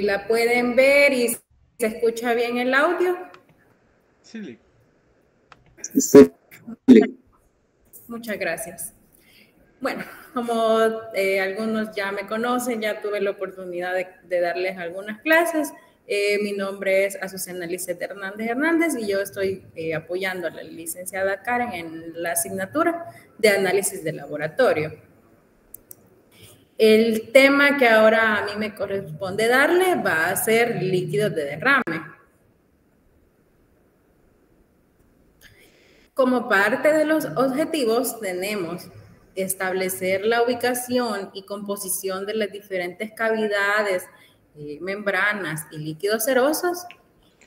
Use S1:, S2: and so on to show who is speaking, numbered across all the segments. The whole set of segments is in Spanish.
S1: ¿La pueden ver y se escucha bien el audio?
S2: Sí.
S1: Sí. Muchas gracias. Bueno, como algunos ya me conocen, ya tuve la oportunidad de darles algunas clases. Mi nombre es Azucena Lizeth Hernández Hernández y yo estoy apoyando a la licenciada Karen en la asignatura de análisis de laboratorio. El tema que ahora a mí me corresponde darle va a ser líquidos de derrame. Como parte de los objetivos tenemos establecer la ubicación y composición de las diferentes cavidades, membranas y líquidos serosos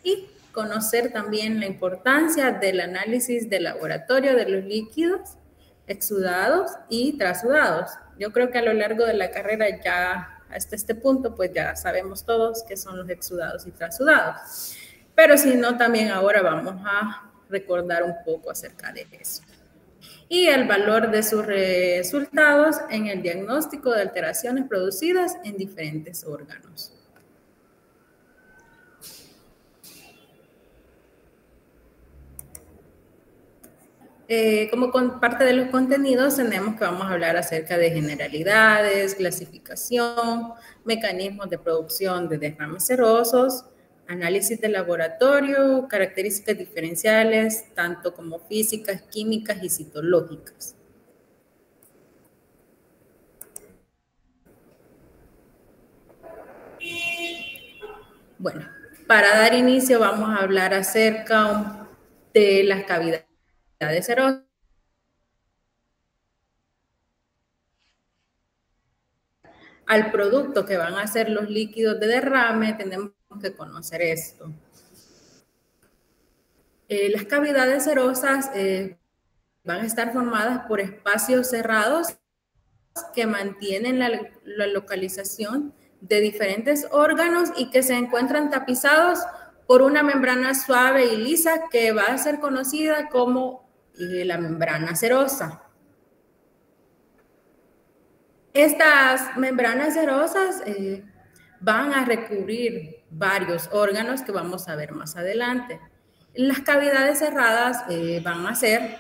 S1: y conocer también la importancia del análisis de laboratorio de los líquidos exudados y trasudados. Yo creo que a lo largo de la carrera ya hasta este punto pues ya sabemos todos qué son los exudados y trasudados. Pero si no, también ahora vamos a recordar un poco acerca de eso. Y el valor de sus resultados en el diagnóstico de alteraciones producidas en diferentes órganos. Como parte de los contenidos tenemos que vamos a hablar acerca de generalidades, clasificación, mecanismos de producción de derrames serosos, análisis de laboratorio, características diferenciales, tanto como físicas, químicas y citológicas. Bueno, para dar inicio vamos a hablar acerca de las cavidades serosas. Al producto que van a ser los líquidos de derrame, tenemos que conocer esto. Las cavidades serosas van a estar formadas por espacios cerrados que mantienen la localización de diferentes órganos y que se encuentran tapizados por una membrana suave y lisa que va a ser conocida como la membrana serosa. Estas membranas serosas van a recubrir varios órganos que vamos a ver más adelante. Las cavidades cerradas van a ser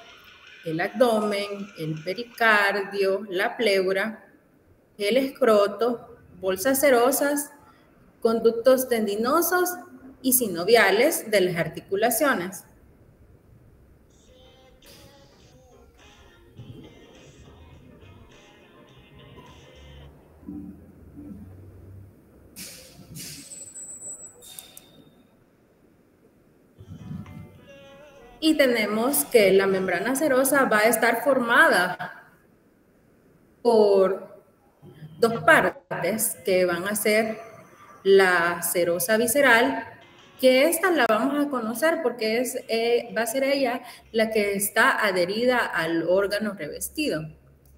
S1: el abdomen, el pericardio, la pleura, el escroto, bolsas serosas, conductos tendinosos y sinoviales de las articulaciones. Y tenemos que la membrana serosa va a estar formada por dos partes que van a ser la serosa visceral, que esta la vamos a conocer porque va a ser ella la que está adherida al órgano revestido.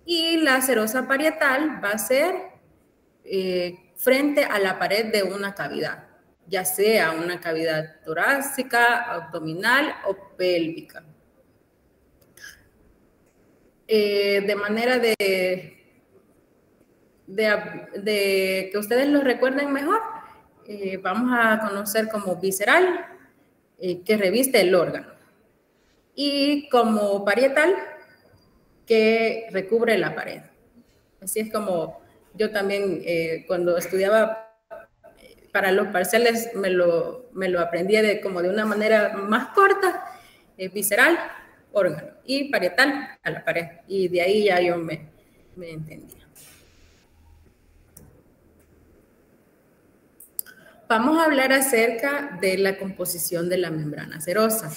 S1: Y la serosa parietal va a ser frente a la pared de una cavidad, ya sea una cavidad torácica, abdominal o pélvica. De manera de que ustedes lo recuerden mejor, vamos a conocer como visceral, que reviste el órgano, y como parietal, que recubre la pared. Así es como yo también cuando estudiaba para los parciales me lo aprendí como de una manera más corta, visceral, órgano, y parietal a la pared, y de ahí ya yo me entendía. Vamos a hablar acerca de la composición de la membrana serosa.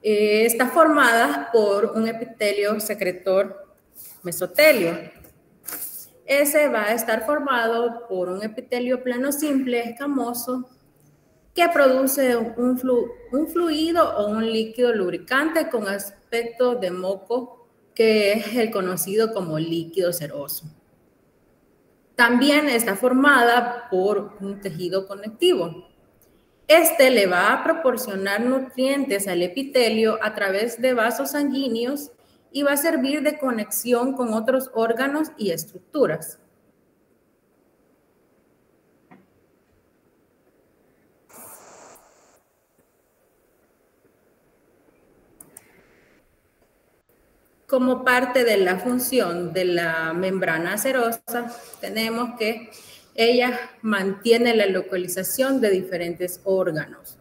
S1: Está formada por un epitelio secretor mesotelio. Ese va a estar formado por un epitelio plano simple escamoso que produce un fluido o un líquido lubricante con aspecto de moco, que es el conocido como líquido seroso. También está formada por un tejido conectivo. Este le va a proporcionar nutrientes al epitelio a través de vasos sanguíneos y va a servir de conexión con otros órganos y estructuras. como parte de la función de la membrana serosa, tenemos que ella mantiene la localización de diferentes órganos.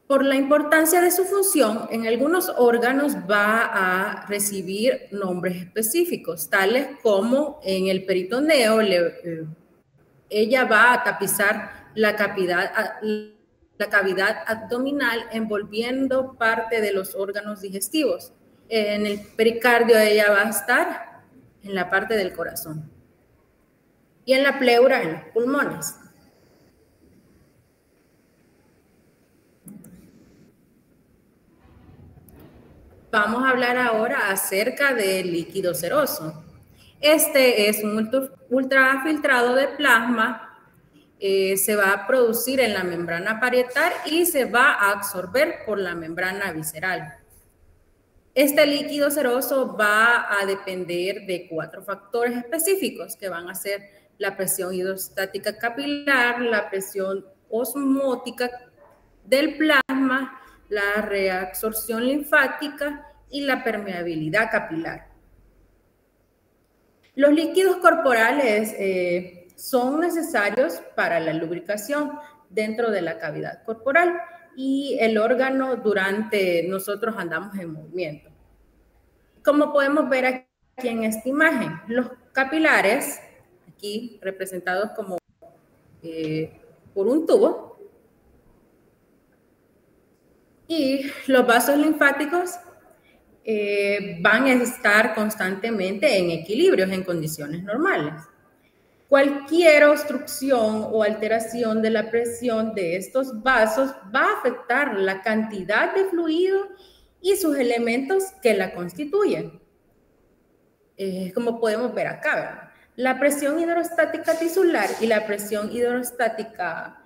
S1: Por la importancia de su función, en algunos órganos va a recibir nombres específicos, tales como en el peritoneo, ella va a tapizar la cavidad abdominal envolviendo parte de los órganos digestivos. En el pericardio ella va a estar en la parte del corazón. Y en la pleura, en los pulmones. Vamos a hablar ahora acerca del líquido seroso. Este es un ultrafiltrado de plasma. Se va a producir en la membrana parietal y se va a absorber por la membrana visceral. Este líquido seroso va a depender de 4 factores específicos que van a ser la presión hidrostática capilar, la presión osmótica del plasma, la reabsorción linfática y la permeabilidad capilar. Los líquidos corporales son necesarios para la lubricación dentro de la cavidad corporal y el órgano durante nosotros andamos en movimiento. Como podemos ver aquí en esta imagen, los capilares, aquí representados como por un tubo, y los vasos linfáticos van a estar constantemente en equilibrios en condiciones normales. Cualquier obstrucción o alteración de la presión de estos vasos va a afectar la cantidad de fluido y sus elementos que la constituyen. Como podemos ver acá, ¿verdad? La presión hidrostática tisular y la presión hidrostática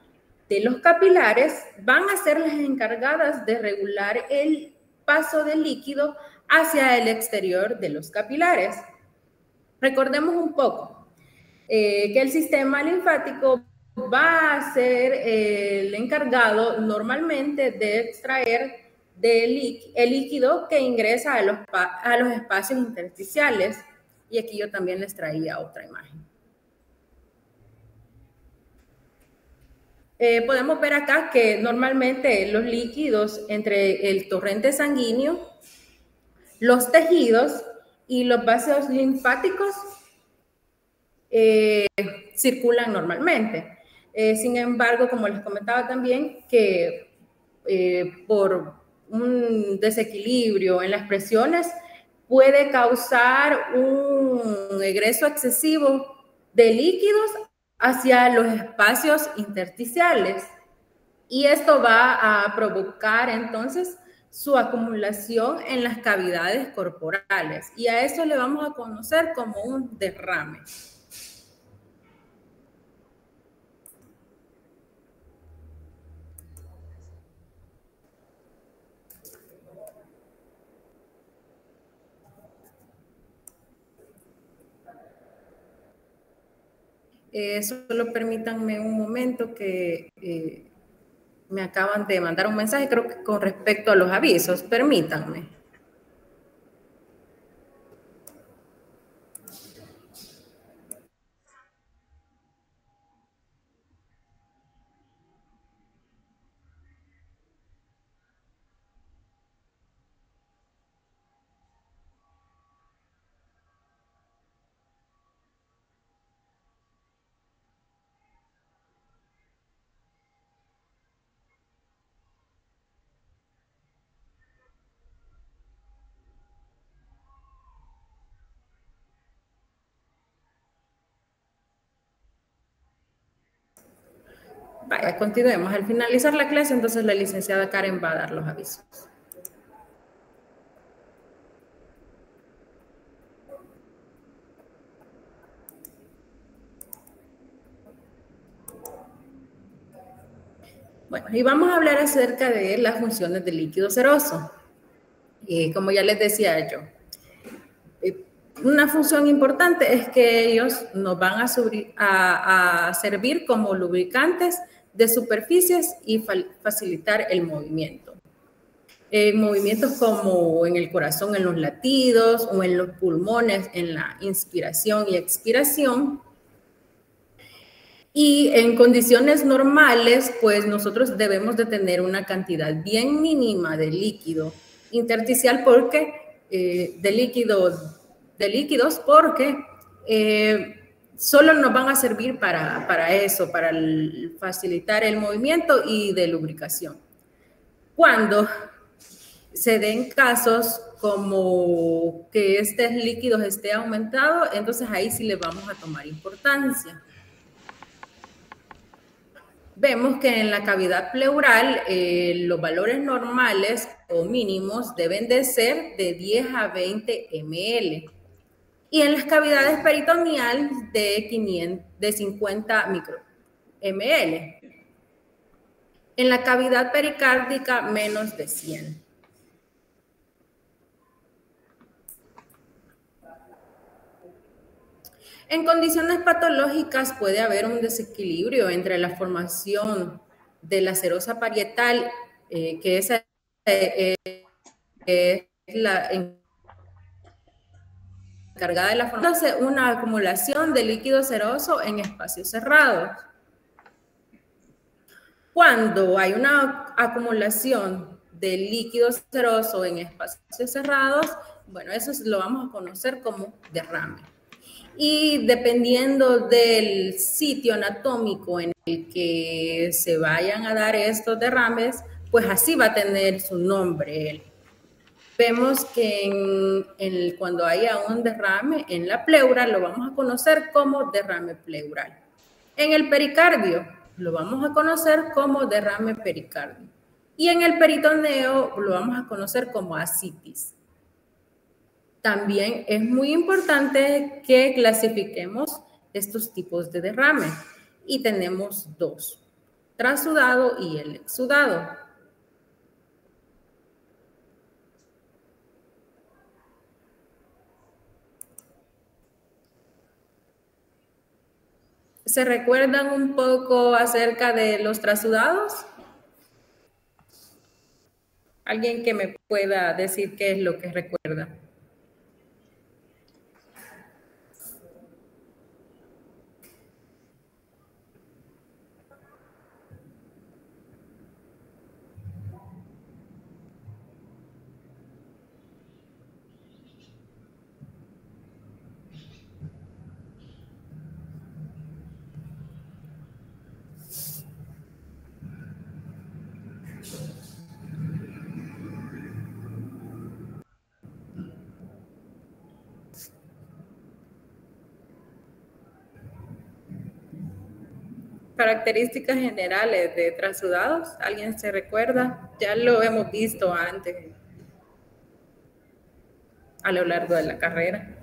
S1: de los capilares van a ser las encargadas de regular el paso del líquido hacia el exterior de los capilares. Recordemos un poco que el sistema linfático va a ser el encargado normalmente de extraer el líquido que ingresa a los espacios intersticiales. Y aquí yo también les traía otra imagen. Podemos ver acá que normalmente los líquidos entre el torrente sanguíneo, los tejidos y los vasos linfáticos circulan normalmente. Sin embargo, como les comentaba también, que por un desequilibrio en las presiones puede causar un egreso excesivo de líquidos hacia los espacios intersticiales. Y esto va a provocar entonces su acumulación en las cavidades corporales. Y a eso le vamos a conocer como un derrame. Solo permítanme un momento que me acaban de mandar un mensaje, creo que con respecto a los avisos. Permítanme. Vaya, continuemos. Al finalizar la clase, entonces la licenciada Karen va a dar los avisos. Bueno, y vamos a hablar acerca de las funciones del líquido seroso. Como ya les decía yo, una función importante es que ellos nos van a servir como lubricantes de superficies y facilitar el movimiento. movimientos como en el corazón, en los latidos o en los pulmones, en la inspiración y expiración. Y en condiciones normales, pues nosotros debemos de tener una cantidad bien mínima de líquido intersticial porque, de líquidos porque solo nos van a servir para eso, para facilitar el movimiento y de lubricación. Cuando se den casos como que este líquido esté aumentado, entonces ahí sí le vamos a tomar importancia. Vemos que en la cavidad pleural los valores normales o mínimos deben de ser de 10 a 20 ml y en las cavidades peritoneales de 50 ml. En la cavidad pericárdica menos de 100. En condiciones patológicas puede haber un desequilibrio entre la formación de la serosa parietal, que es la encargada de la formación, una acumulación de líquido seroso en espacios cerrados. Cuando hay una acumulación de líquido seroso en espacios cerrados, bueno, eso lo vamos a conocer como derrame. Y dependiendo del sitio anatómico en el que se vayan a dar estos derrames, pues así va a tener su nombre él. Vemos que cuando haya un derrame en la pleura, lo vamos a conocer como derrame pleural. En el pericardio, lo vamos a conocer como derrame pericardio. Y en el peritoneo, lo vamos a conocer como ascitis. También es muy importante que clasifiquemos estos tipos de derrame. Y tenemos dos, trasudado y el exudado. ¿Se recuerdan un poco acerca de los trasudados? ¿Alguien que me pueda decir qué es lo que recuerda? Características generales de trasudados, ¿alguien se recuerda? Ya lo hemos visto antes a lo largo de la carrera.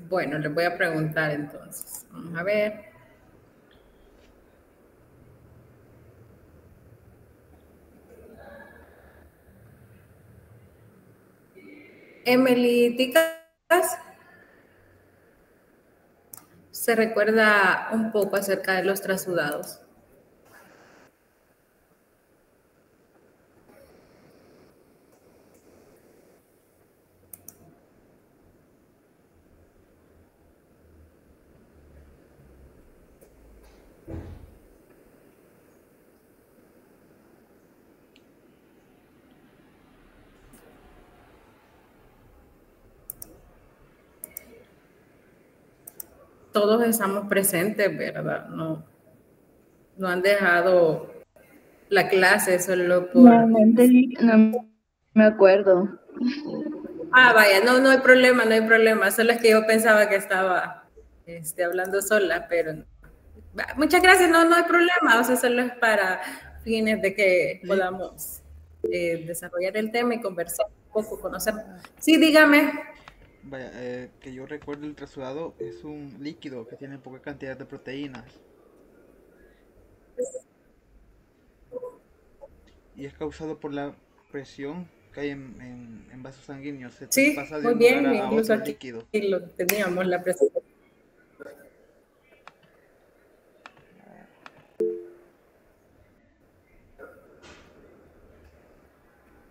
S1: Bueno, les voy a preguntar entonces. Vamos a ver. Emily Ticas, ¿se recuerda un poco acerca de los trasudados? Todos estamos presentes, ¿verdad? No han dejado la clase solo
S2: No,
S1: por...
S2: no me acuerdo.
S1: Ah, vaya, no, no hay problema, no hay problema. Solo es que yo pensaba que estaba hablando sola, pero no. Muchas gracias, no, no hay problema. O sea, solo es para fines de que
S3: Sí.
S1: podamos desarrollar el tema y conversar un poco, conocer. Sí, dígame.
S3: Vaya, que yo recuerdo, el trasudado es un líquido que tiene poca cantidad de proteínas y es causado por la presión que hay en vasos sanguíneos. Se
S1: Sí,
S3: traspasa de
S1: muy
S3: un lugar
S1: bien,
S3: a
S1: incluso
S3: otro
S1: aquí
S3: líquido.
S1: lo teníamos la presentación.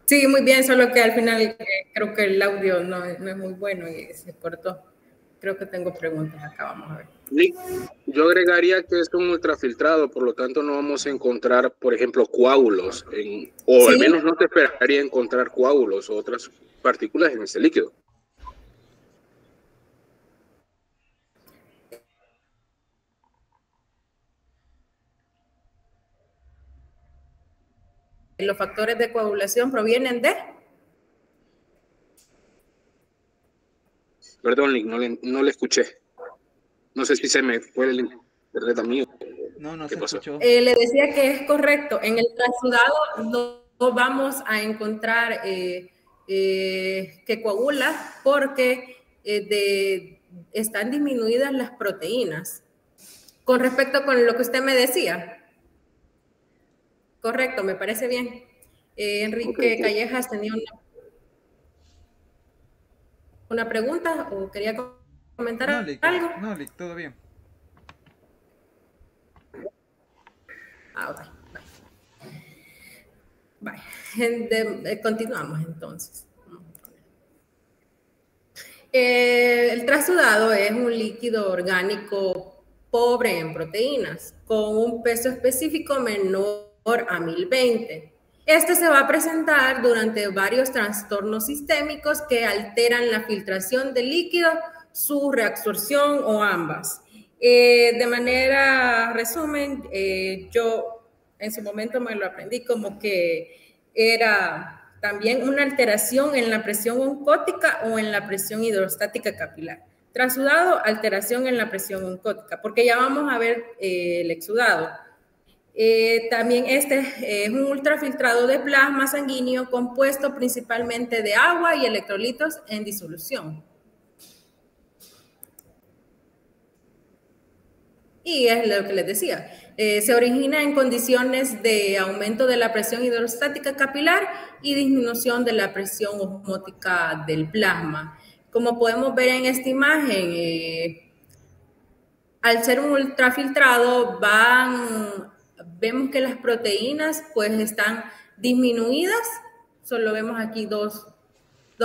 S1: Sí, muy bien, solo que al final creo que el audio no es muy bueno y se cortó. Creo que tengo preguntas acá, vamos a ver.
S4: Yo agregaría que es un ultrafiltrado, por lo tanto no vamos a encontrar, por ejemplo, coágulos, o
S1: Sí,
S4: al menos no te esperaría encontrar coágulos o otras partículas en ese líquido.
S1: los factores de coagulación provienen de...
S4: Perdón, Link, no le escuché. No sé si se me fue el internet a mí.
S3: No, no
S4: ¿Qué
S3: se
S4: pasó?
S3: escuchó.
S1: Le decía que es correcto. En el transudado no vamos a encontrar que coagula porque están disminuidas las proteínas. Con respecto con lo que usted me decía. Correcto, me parece bien. Enrique
S4: Okay.
S1: Callejas tenía una pregunta o quería
S3: No,
S1: comentar
S3: Lick,
S1: algo.
S3: no, Lick, todo bien.
S1: Ah, ok. Vale. Continuamos entonces. El trasudado es un líquido orgánico pobre en proteínas, con un peso específico menor a 1020. Este se va a presentar durante varios trastornos sistémicos que alteran la filtración del líquido, su reabsorción o ambas. De manera resumen, yo en su momento me lo aprendí como que era también una alteración en la presión oncótica o en la presión hidrostática capilar. Trasudado, alteración en la presión oncótica, porque ya vamos a ver el exudado. También este es un ultrafiltrado de plasma sanguíneo compuesto principalmente de agua y electrolitos en disolución. Y es lo que les decía, se origina en condiciones de aumento de la presión hidrostática capilar y disminución de la presión osmótica del plasma. Como podemos ver en esta imagen, al ser un ultrafiltrado vemos que las proteínas pues están disminuidas, solo vemos aquí dos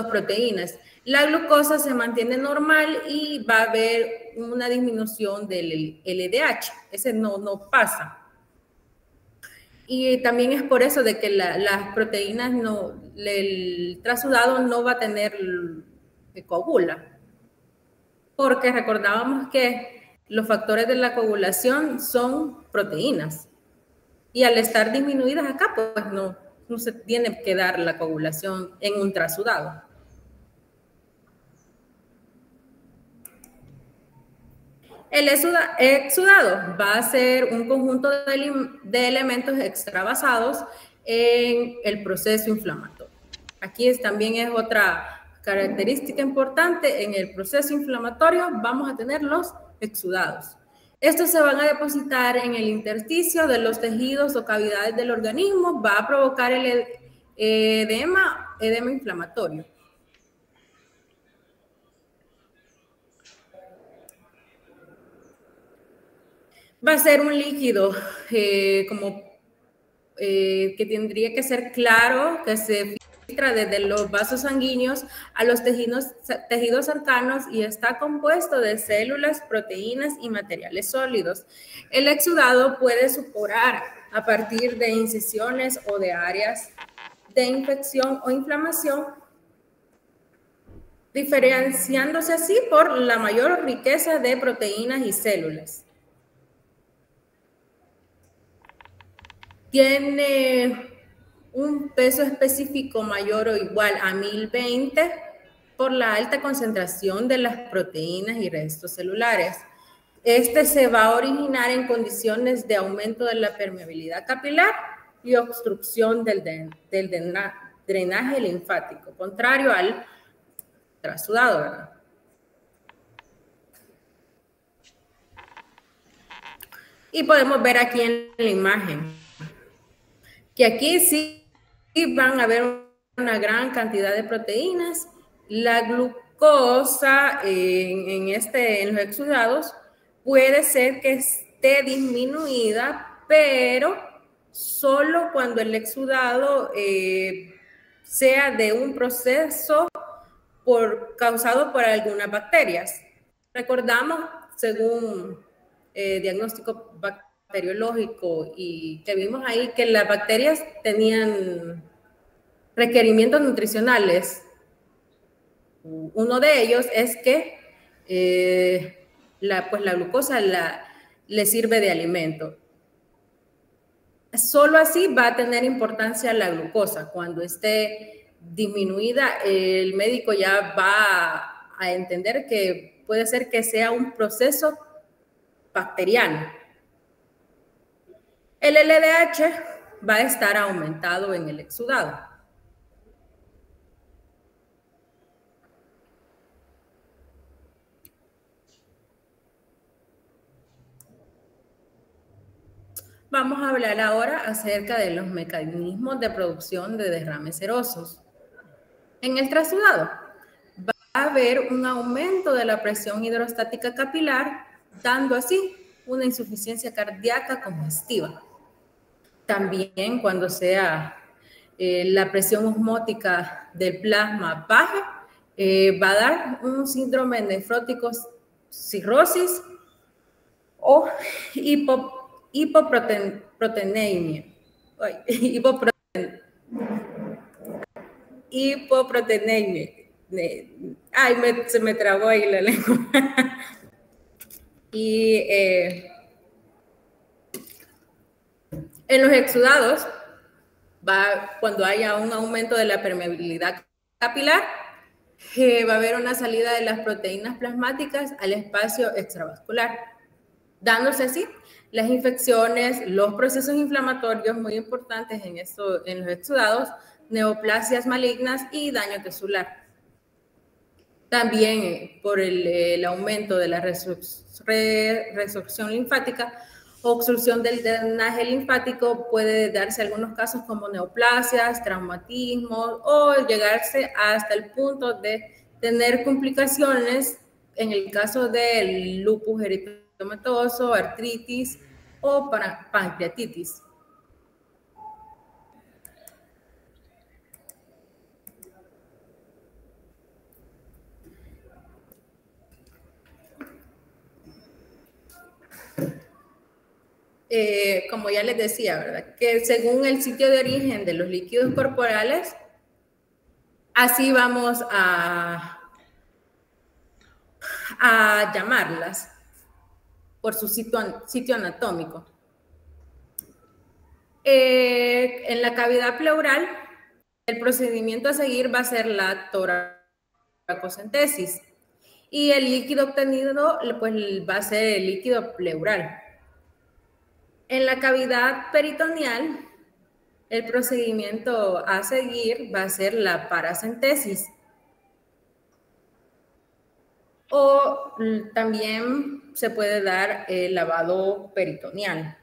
S1: proteínas. La glucosa se mantiene normal y va a haber una disminución del LDH. Ese no pasa. Y también es por eso de que las proteínas el trasudado no va a tener coagula. Porque recordábamos que los factores de la coagulación son proteínas. Y al estar disminuidas acá, pues no se tiene que dar la coagulación en un trasudado. El exudado va a ser un conjunto de elementos extravasados en el proceso inflamatorio. Aquí también es otra característica importante. En el proceso inflamatorio vamos a tener los exudados. Estos se van a depositar en el intersticio de los tejidos o cavidades del organismo. Va a provocar el edema inflamatorio. Va a ser un líquido que tendría que ser claro, que se filtra desde los vasos sanguíneos a los tejidos cercanos y está compuesto de células, proteínas y materiales sólidos. El exudado puede supurar a partir de incisiones o de áreas de infección o inflamación, diferenciándose así por la mayor riqueza de proteínas y células. tiene un peso específico mayor o igual a 1020 por la alta concentración de las proteínas y restos celulares. Este se va a originar en condiciones de aumento de la permeabilidad capilar y obstrucción del drenaje linfático, contrario al trasudado, ¿verdad? Y podemos ver aquí en la imagen que aquí sí van a haber una gran cantidad de proteínas. La glucosa en los exudados puede ser que esté disminuida, pero solo cuando el exudado sea de un proceso causado por algunas bacterias. Recordamos, según diagnóstico bacteriológico, y que vimos ahí que las bacterias tenían requerimientos nutricionales. Uno de ellos es que la glucosa le sirve de alimento. Solo así va a tener importancia la glucosa. Cuando esté disminuida, el médico ya va a entender que puede ser que sea un proceso bacteriano. El LDH va a estar aumentado en el exudado. Vamos a hablar ahora acerca de los mecanismos de producción de derrames serosos. En el trasudado va a haber un aumento de la presión hidrostática capilar, dando así una insuficiencia cardíaca congestiva. También cuando sea la presión osmótica del plasma baja, va a dar un síndrome nefrótico, cirrosis o hipoproteinemia. Ay, se me trabó ahí la lengua. Y en los exudados, cuando haya un aumento de la permeabilidad capilar, va a haber una salida de las proteínas plasmáticas al espacio extravascular, dándose así las infecciones, los procesos inflamatorios muy importantes en los exudados, neoplasias malignas y daño tisular. También por el aumento de la resorción linfática, obstrucción del drenaje linfático, puede darse algunos casos como neoplasias, traumatismos o llegarse hasta el punto de tener complicaciones en el caso del lupus eritematoso, artritis o pancreatitis. Como ya les decía, ¿verdad? Que según el sitio de origen de los líquidos corporales, así vamos a llamarlas por su sitio anatómico. En la cavidad pleural, el procedimiento a seguir va a ser la toracocentesis y el líquido obtenido pues, va a ser el líquido pleural. En la cavidad peritoneal, el procedimiento a seguir va a ser la paracentesis. O también se puede dar el lavado peritoneal.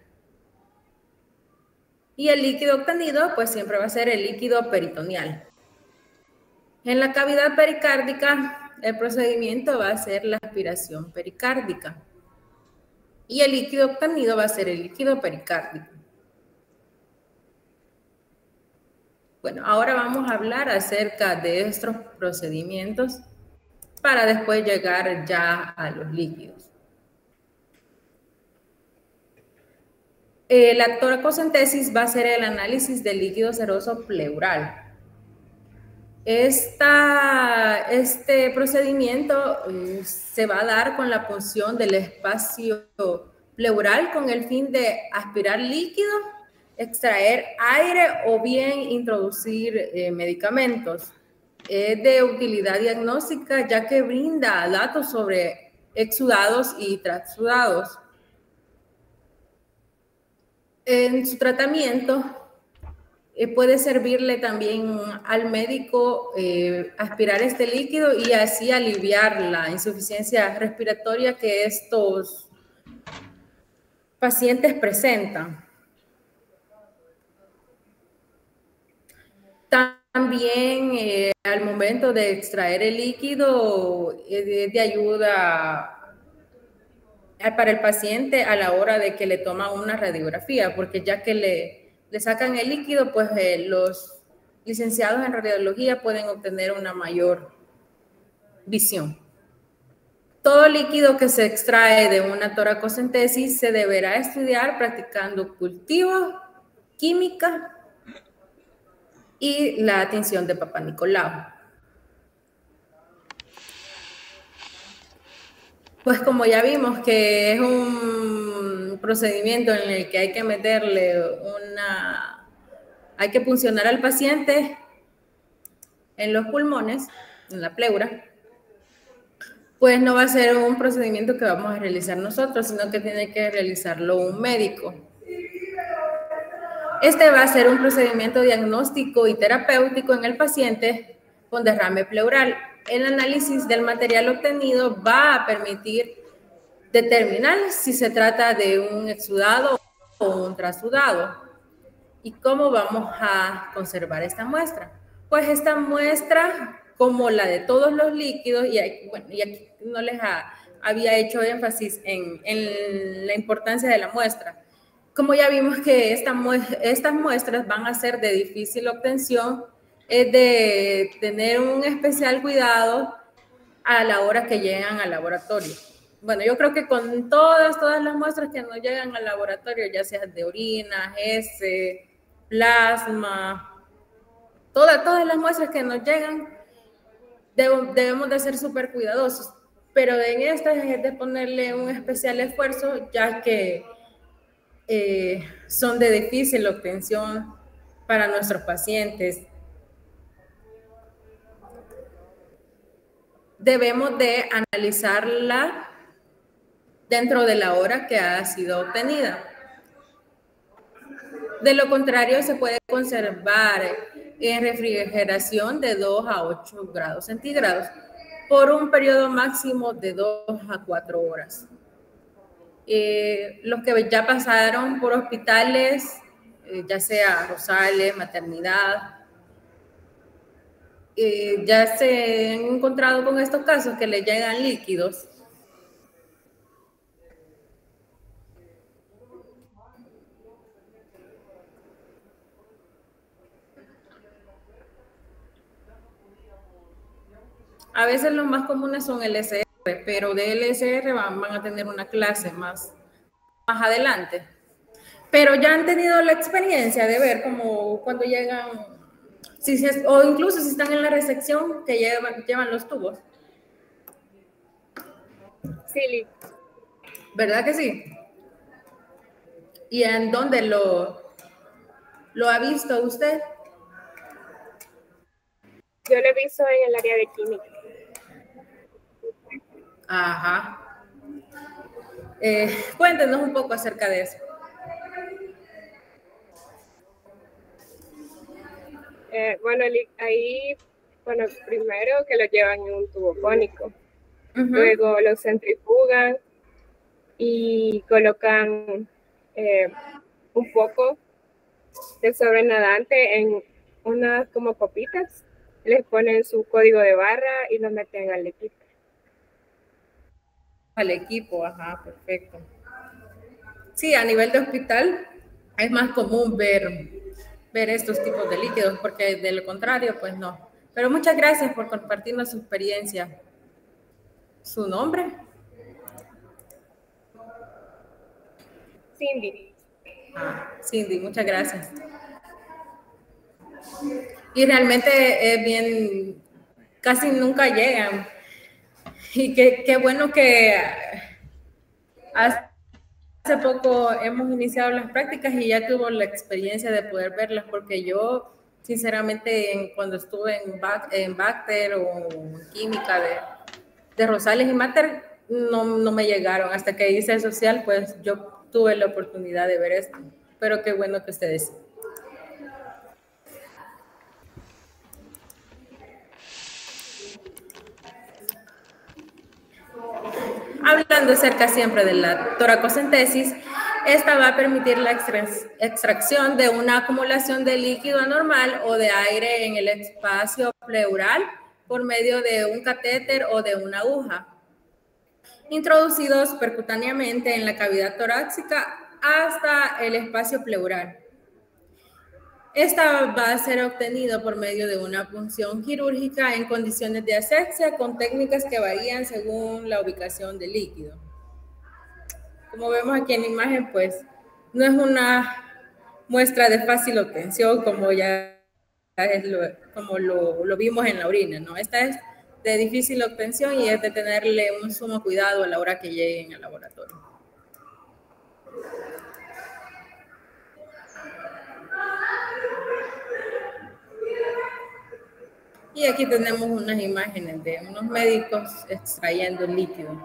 S1: Y el líquido obtenido, pues siempre va a ser el líquido peritoneal. En la cavidad pericárdica, el procedimiento va a ser la aspiración pericárdica. Y el líquido obtenido va a ser el líquido pericárdico. Bueno, ahora vamos a hablar acerca de estos procedimientos para después llegar ya a los líquidos. La toracocentesis va a ser el análisis del líquido seroso pleural. Este procedimiento se va a dar con la punción del espacio pleural con el fin de aspirar líquido extraer aire o bien introducir medicamentos. Es de utilidad diagnóstica ya que brinda datos sobre exudados y transudados. En su tratamiento puede servirle también al médico aspirar este líquido y así aliviar la insuficiencia respiratoria que estos pacientes presentan. También al momento de extraer el líquido es de ayuda para el paciente a la hora de que le toman una radiografía, porque ya que le sacan el líquido, pues los licenciados en radiología pueden obtener una mayor visión. Todo líquido que se extrae de una toracocentesis se deberá estudiar practicando cultivo, química y la tinción de Papa Nicolau. Pues como ya vimos que es un procedimiento en el que hay que meterle hay que puncionar al paciente en los pulmones, en la pleura, pues no va a ser un procedimiento que vamos a realizar nosotros, sino que tiene que realizarlo un médico. Este va a ser un procedimiento diagnóstico y terapéutico en el paciente con derrame pleural. El análisis del material obtenido va a permitir determinar si se trata de un exudado o un trasudado. ¿Y cómo vamos a conservar esta muestra? Pues esta muestra, como la de todos los líquidos, y aquí no les había hecho énfasis en la importancia de la muestra. Como ya vimos que estas muestras van a ser de difícil obtención, es de tener un especial cuidado a la hora que llegan al laboratorio. Bueno, yo creo que con todas las muestras que nos llegan al laboratorio, ya sea de orina, heces, plasma, todas las muestras que nos llegan, debemos de ser súper cuidadosos. Pero en estas es de ponerle un especial esfuerzo, ya que son de difícil obtención para nuestros pacientes. Debemos de analizarla dentro de la hora que ha sido obtenida. De lo contrario, se puede conservar en refrigeración de 2 a 8 grados centígrados por un periodo máximo de 2 a 4 horas. Los que ya pasaron por hospitales, ya sea Rosales, maternidad, ya se han encontrado con estos casos que les llegan líquidos. A veces los más comunes son LSR, pero de LSR van a tener una clase más adelante. Pero ya han tenido la experiencia de ver como cuando llegan, o incluso si están en la recepción que llevan los tubos.
S5: Sí.
S1: ¿Verdad que sí? ¿Y en dónde lo ha visto usted?
S5: Yo lo he visto en el área de química.
S1: Ajá. Cuéntenos un poco acerca de eso.
S5: Bueno, primero que lo llevan en un tubo cónico. Luego lo centrifugan y colocan un poco de sobrenadante en unas como copitas. Les ponen su código de barra y lo meten al equipo.
S1: Al equipo, ajá, perfecto. Sí, a nivel de hospital es más común ver estos tipos de líquidos, porque de lo contrario, pues no. Pero muchas gracias por compartirnos su experiencia. ¿Su nombre?
S5: Cindy.
S1: Cindy, muchas gracias. Y realmente es bien, casi nunca llegan. Y qué bueno que hace poco hemos iniciado las prácticas y ya tuvo la experiencia de poder verlas, porque yo, sinceramente, cuando estuve en Bacter o en Química de Rosales y Mater, no me llegaron. Hasta que hice el social, pues yo tuve la oportunidad de ver esto. Pero qué bueno que ustedes. Hablando acerca siempre de la toracocentesis, esta va a permitir la extracción de una acumulación de líquido anormal o de aire en el espacio pleural por medio de un catéter o de una aguja, introducidos percutáneamente en la cavidad torácica hasta el espacio pleural. Esta va a ser obtenido por medio de una punción quirúrgica en condiciones de asepsia con técnicas que varían según la ubicación del líquido. Como vemos aquí en la imagen, pues no es una muestra de fácil obtención como ya es lo vimos en la orina, ¿no? Esta es de difícil obtención y es de tenerle un sumo cuidado a la hora que lleguen al laboratorio. Y aquí tenemos unas imágenes de unos médicos extrayendo el líquido.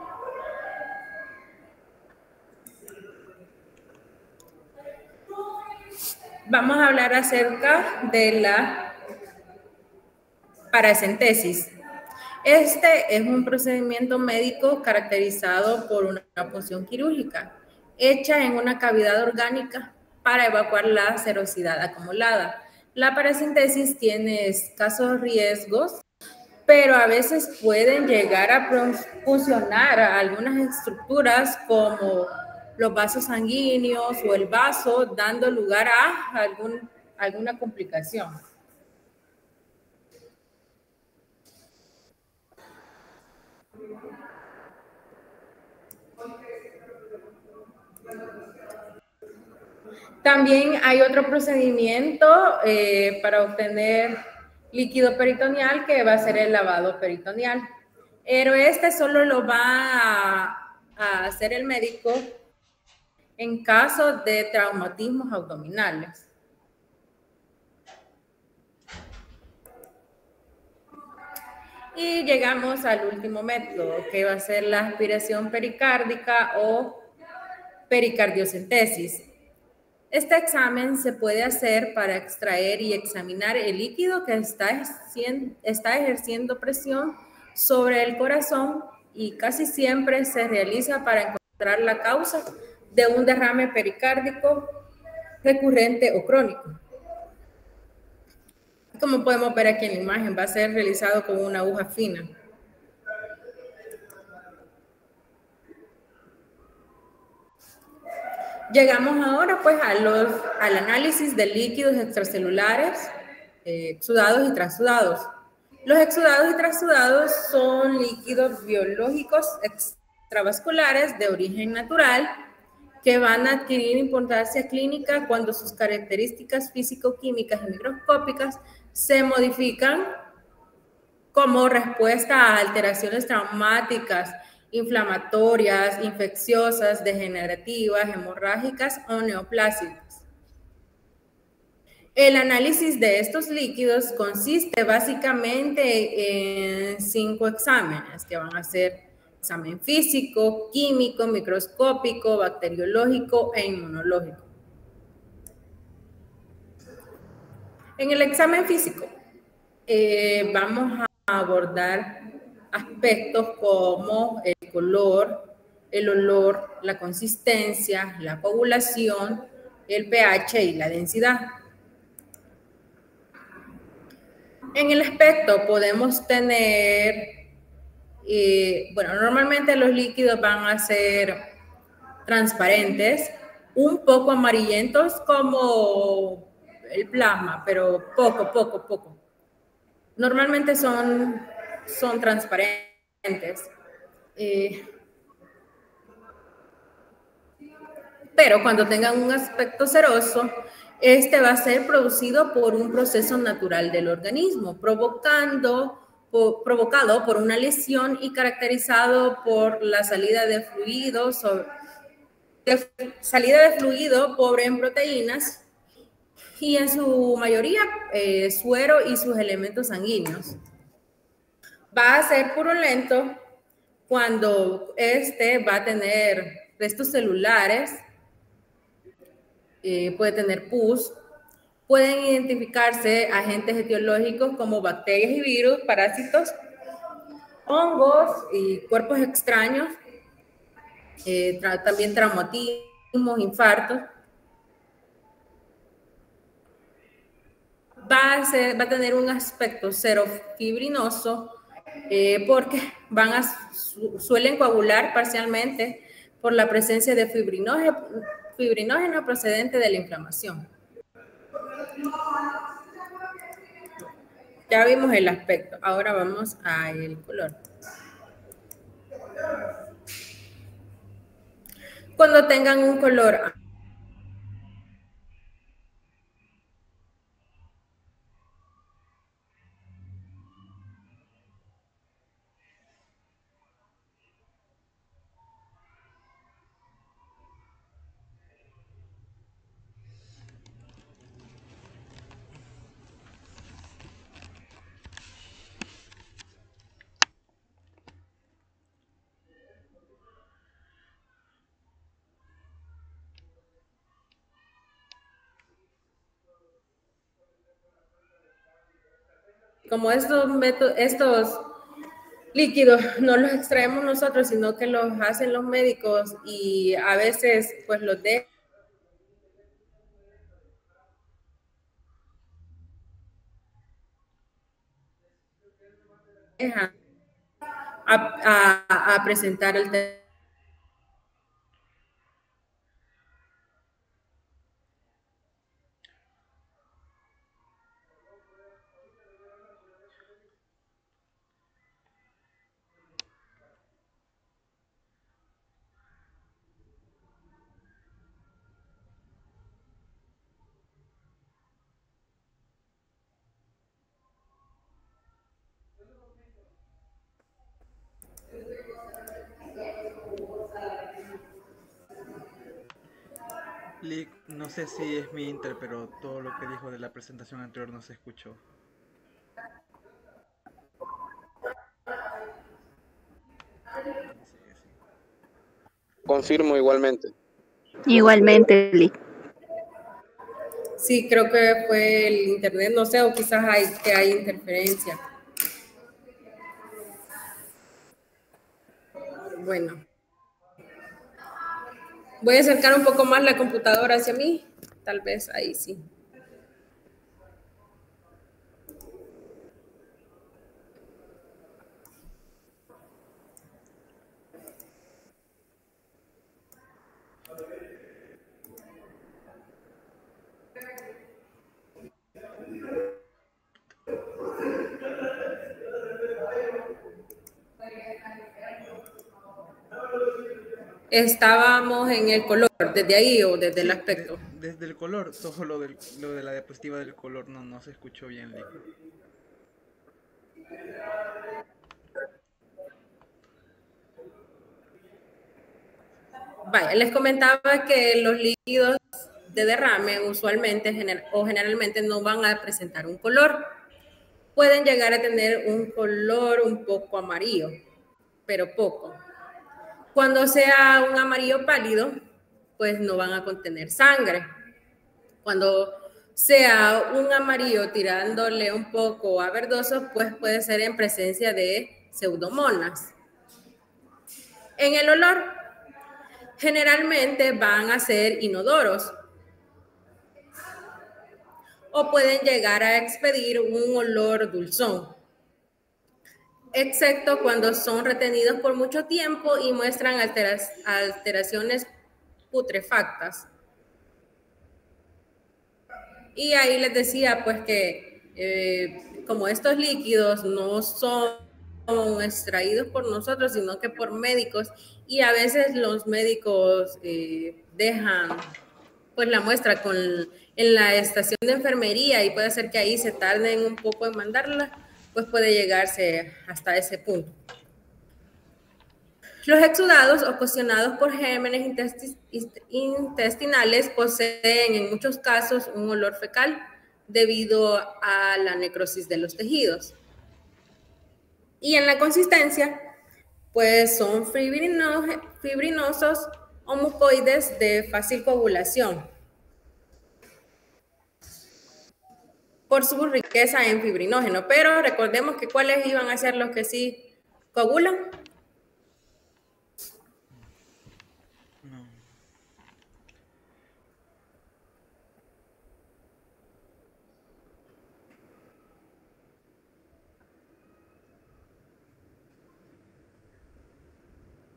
S1: Vamos a hablar acerca de la paracentesis. Este es un procedimiento médico caracterizado por una punción quirúrgica hecha en una cavidad orgánica para evacuar la serosidad acumulada. La paracentesis tiene escasos riesgos, pero a veces pueden llegar a funcionar a algunas estructuras como los vasos sanguíneos o el vaso, dando lugar a alguna complicación. También hay otro procedimiento para obtener líquido peritoneal que va a ser el lavado peritoneal. Pero este solo lo va a hacer el médico en caso de traumatismos abdominales. Y llegamos al último método, que va a ser la aspiración pericárdica o pericardiocentesis. Este examen se puede hacer para extraer y examinar el líquido que está ejerciendo presión sobre el corazón y casi siempre se realiza para encontrar la causa de un derrame pericárdico recurrente o crónico. Como podemos ver aquí en la imagen, va a ser realizado con una aguja fina. Llegamos ahora pues al análisis de líquidos extracelulares, exudados y transudados. Los exudados y transudados son líquidos biológicos extravasculares de origen natural que van a adquirir importancia clínica cuando sus características físico-químicas y microscópicas se modifican como respuesta a alteraciones traumáticas, inflamatorias, infecciosas, degenerativas, hemorrágicas o neoplásicas. El análisis de estos líquidos consiste básicamente en 5 exámenes que van a ser examen físico, químico, microscópico, bacteriológico e inmunológico. En el examen físico vamos a abordar aspectos como el color, el olor, la consistencia, la coagulación, el pH y la densidad. En el aspecto podemos tener, normalmente los líquidos van a ser transparentes, un poco amarillentos como el plasma, pero poco. Normalmente son transparentes. Pero cuando tengan un aspecto ceroso, este va a ser producido por un proceso natural del organismo, provocado por una lesión y caracterizado por la salida de fluidos salida de fluido pobre en proteínas y en su mayoría suero y sus elementos sanguíneos. Va a ser purulento cuando va a tener restos celulares, puede tener pus, pueden identificarse agentes etiológicos como bacterias y virus, parásitos, hongos y cuerpos extraños, también traumatismos, infartos. Va a tener un aspecto serofibrinoso porque suelen coagular parcialmente por la presencia de fibrinógeno procedente de la inflamación. Ya vimos el aspecto, ahora vamos al color. Cuando tengan un color como estos líquidos no los extraemos nosotros, sino que los hacen los médicos y a veces pues los dejan a presentar el tema.
S3: Lick, no sé si es mi inter, pero todo lo que dijo de la presentación anterior no se escuchó.
S4: Confirmo igualmente.
S2: Igualmente, Lick.
S1: Sí, creo que fue el internet, no sé, o quizás hay interferencia. Bueno. Voy a acercar un poco más la computadora hacia mí, tal vez ahí sí. Estábamos en el color, desde ahí o desde el aspecto.
S3: Desde el color, todo lo de la diapositiva del color no se escuchó bien, Lick.
S1: Vaya, les comentaba que los líquidos de derrame usualmente o generalmente no van a presentar un color. Pueden llegar a tener un color un poco amarillo, pero poco. Cuando sea un amarillo pálido, pues no van a contener sangre. Cuando sea un amarillo tirándole un poco a verdoso, pues puede ser en presencia de pseudomonas. En el olor, generalmente van a ser inodoros o pueden llegar a expedir un olor dulzón, excepto cuando son retenidos por mucho tiempo y muestran alteraciones putrefactas. Y ahí les decía pues que como estos líquidos no son extraídos por nosotros, sino que por médicos, y a veces los médicos dejan pues la muestra en la estación de enfermería y puede ser que ahí se tarden un poco en mandarla, pues puede llegarse hasta ese punto. Los exudados ocasionados por gérmenes intestinales poseen en muchos casos un olor fecal debido a la necrosis de los tejidos. Y en la consistencia, pues son fibrinosos o mucoides de fácil coagulación por su riqueza en fibrinógeno. Pero recordemos que ¿cuáles iban a ser los que sí coagulan?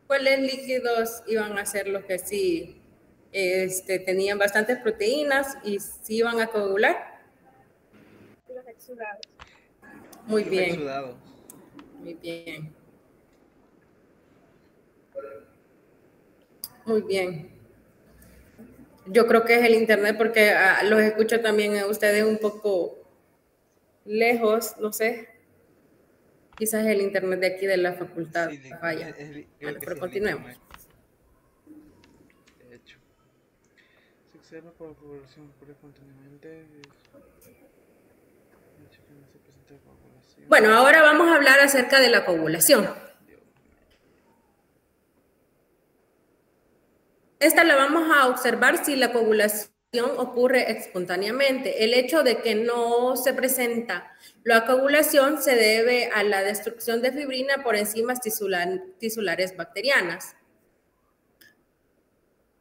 S1: ¿Cuáles líquidos iban a ser los que sí tenían bastantes proteínas y sí iban a coagular?
S5: Los exudados.
S1: Muy bien.
S3: Exudados.
S1: Muy bien. Muy bien. Yo creo que es el internet porque los escucho también a ustedes un poco lejos, no sé. Quizás el internet de aquí de la facultad falla. Bueno, pero continuemos.
S3: De hecho, se observa por la coagulación ocurre continuamente.
S1: Bueno, ahora vamos a hablar acerca de la coagulación. Esta la vamos a observar si la coagulación ocurre espontáneamente. El hecho de que no se presenta la coagulación se debe a la destrucción de fibrina por enzimas tisulares bacterianas.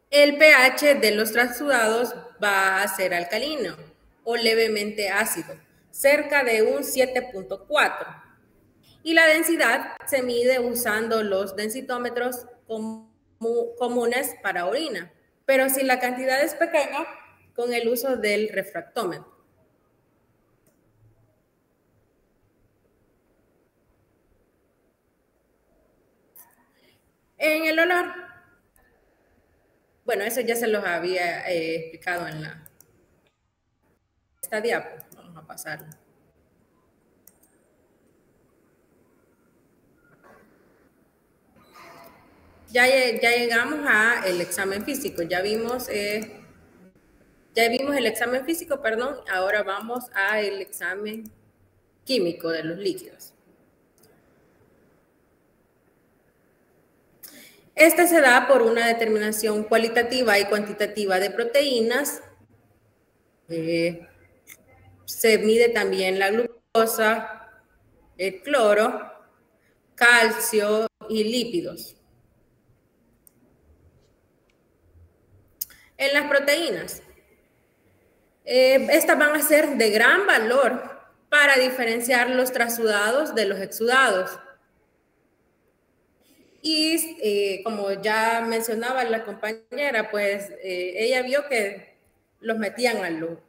S1: El pH de los transsudados va a ser alcalino o levemente ácido, cerca de un 7.4. Y la densidad se mide usando los densitómetros comunes para orina, pero si la cantidad es pequeña, con el uso del refractómetro. En el olor, bueno, eso ya se los había explicado en esta diapo. Vamos a pasarlo. Ya llegamos al examen físico. Ya vimos el examen físico, perdón. Ahora vamos al examen químico de los líquidos. Este se da por una determinación cualitativa y cuantitativa de proteínas. Se mide también la glucosa, el cloro, calcio y lípidos. En las proteínas, estas van a ser de gran valor para diferenciar los transudados de los exudados. Y como ya mencionaba la compañera, pues ella vio que los metían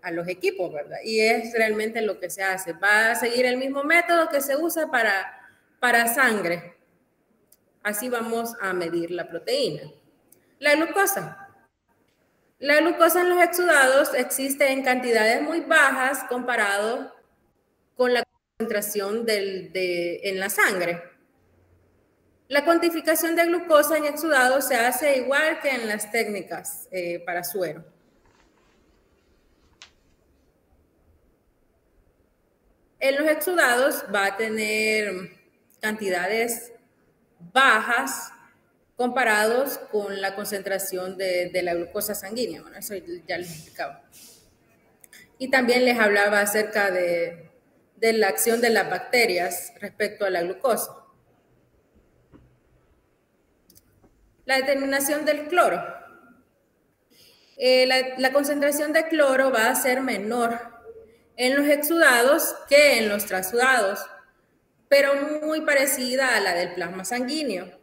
S1: a los equipos, ¿verdad? Y es realmente lo que se hace. Va a seguir el mismo método que se usa para sangre. Así vamos a medir la proteína. La glucosa. La glucosa en los exudados existe en cantidades muy bajas comparado con la concentración en la sangre. La cuantificación de glucosa en exudados se hace igual que en las técnicas para suero. En los exudados va a tener cantidades bajas comparados con la concentración de la glucosa sanguínea. Bueno, eso ya les explicaba. Y también les hablaba acerca de la acción de las bacterias respecto a la glucosa. La determinación del cloro. La concentración de cloro va a ser menor en los exudados que en los transudados, pero muy parecida a la del plasma sanguíneo.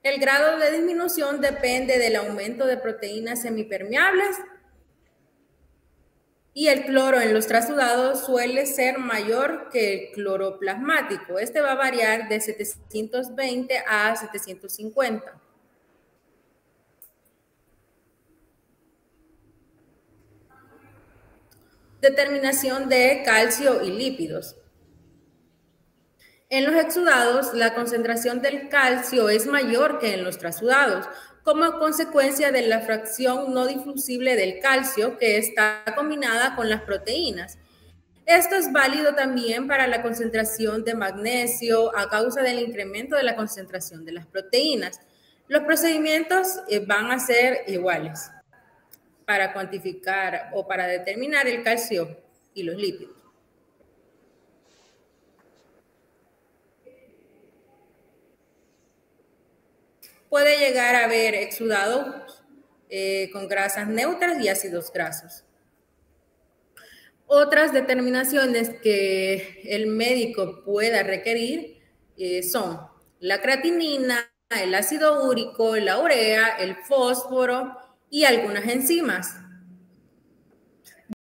S1: El grado de disminución depende del aumento de proteínas semipermeables y el cloro en los transudados suele ser mayor que el cloro plasmático. Este va a variar de 720 a 750. Determinación de calcio y lípidos. En los exudados, la concentración del calcio es mayor que en los trasudados, como consecuencia de la fracción no difusible del calcio que está combinada con las proteínas. Esto es válido también para la concentración de magnesio a causa del incremento de la concentración de las proteínas. Los procedimientos van a ser iguales para cuantificar o para determinar el calcio y los lípidos. Puede llegar a haber exudados con grasas neutras y ácidos grasos. Otras determinaciones que el médico pueda requerir son la creatinina, el ácido úrico, la urea, el fósforo y algunas enzimas.